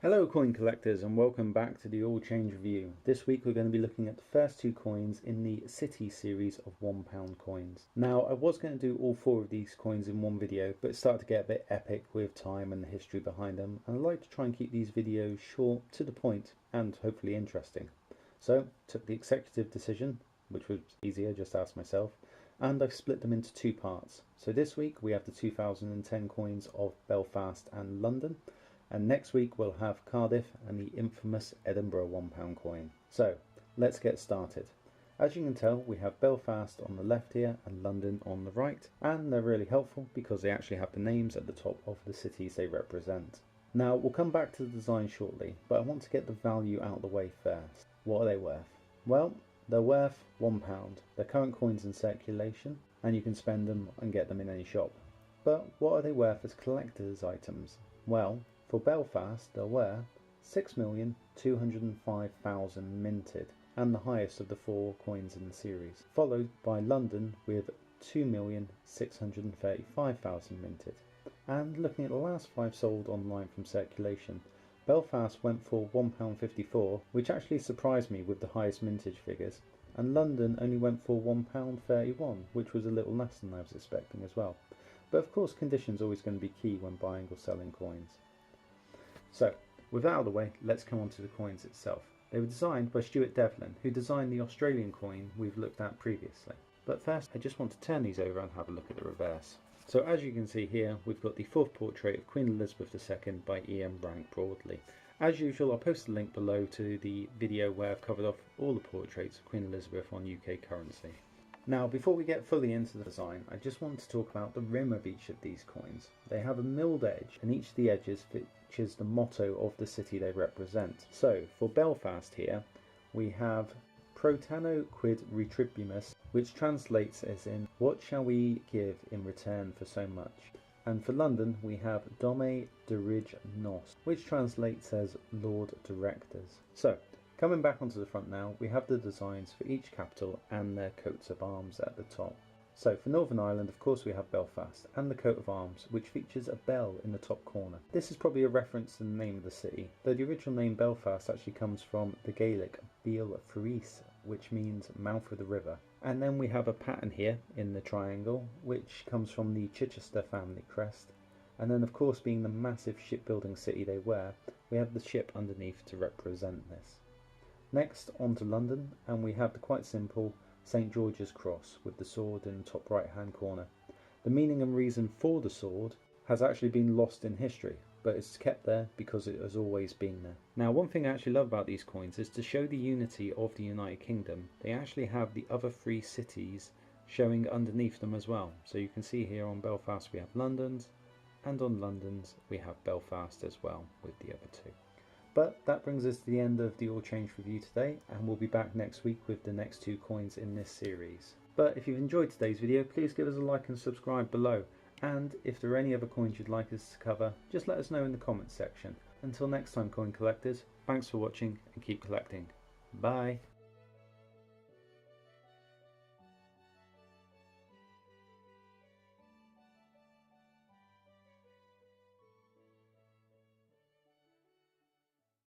Hello coin collectors and welcome back to the All Change Review. This week we're going to be looking at the first two coins in the City series of £1 coins. Now I was going to do all four of these coins in one video, but it started to get a bit epic with time and the history behind them, and I like to try and keep these videos short, to the point, and hopefully interesting. So took the executive decision, which was easier, just ask myself, and I've split them into two parts. So this week we have the 2010 coins of Belfast and London, and next week we'll have Cardiff and the infamous Edinburgh £1 coin. So let's get started. As you can tell, we have Belfast on the left here and London on the right, and they're really helpful because they actually have the names at the top of the cities they represent. Now we'll come back to the design shortly, but I want to get the value out of the way first. What are they worth? Well, they're worth £1. They're current coins in circulation, and you can spend them and get them in any shop. But what are they worth as collector's items? Well, for Belfast, there were 6,205,000 minted, and the highest of the four coins in the series, followed by London with 2,635,000 minted. And looking at the last five sold online from circulation, Belfast went for £1.54, which actually surprised me with the highest mintage figures, and London only went for £1.31, which was a little less than I was expecting as well. But of course conditions are always going to be key when buying or selling coins. So, with that out of the way, let's come on to the coins itself. They were designed by Stuart Devlin, who designed the Australian coin we've looked at previously. But first, I just want to turn these over and have a look at the reverse. So as you can see here, we've got the fourth portrait of Queen Elizabeth II by E.M. Rank Broadley. As usual, I'll post a link below to the video where I've covered off all the portraits of Queen Elizabeth on UK currency. Now, before we get fully into the design, I just want to talk about the rim of each of these coins. They have a milled edge, and each of the edges features the motto of the city they represent. So, for Belfast here, we have Pro Tanno Quid Retribumus, which translates as in, what shall we give in return for so much? And for London, we have Dome Dirige Nos, which translates as Lord Directors. So, coming back onto the front now, we have the designs for each capital and their coats of arms at the top. So for Northern Ireland, of course, we have Belfast and the coat of arms, which features a bell in the top corner. This is probably a reference to the name of the city, though the original name Belfast actually comes from the Gaelic Beal Fris, which means mouth of the river. And then we have a pattern here in the triangle, which comes from the Chichester family crest. And then, of course, being the massive shipbuilding city they were, we have the ship underneath to represent this. Next, on to London, and we have the quite simple St George's Cross with the sword in the top right hand corner. The meaning and reason for the sword has actually been lost in history, but it's kept there because it has always been there. Now, one thing I actually love about these coins is to show the unity of the United Kingdom. They actually have the other three cities showing underneath them as well. So you can see here on Belfast we have London's, and on London's we have Belfast as well with the other two. But that brings us to the end of the All Change review today, and we'll be back next week with the next two coins in this series. But if you've enjoyed today's video, please give us a like and subscribe below. And if there are any other coins you'd like us to cover, just let us know in the comments section. Until next time, coin collectors, thanks for watching and keep collecting. Bye!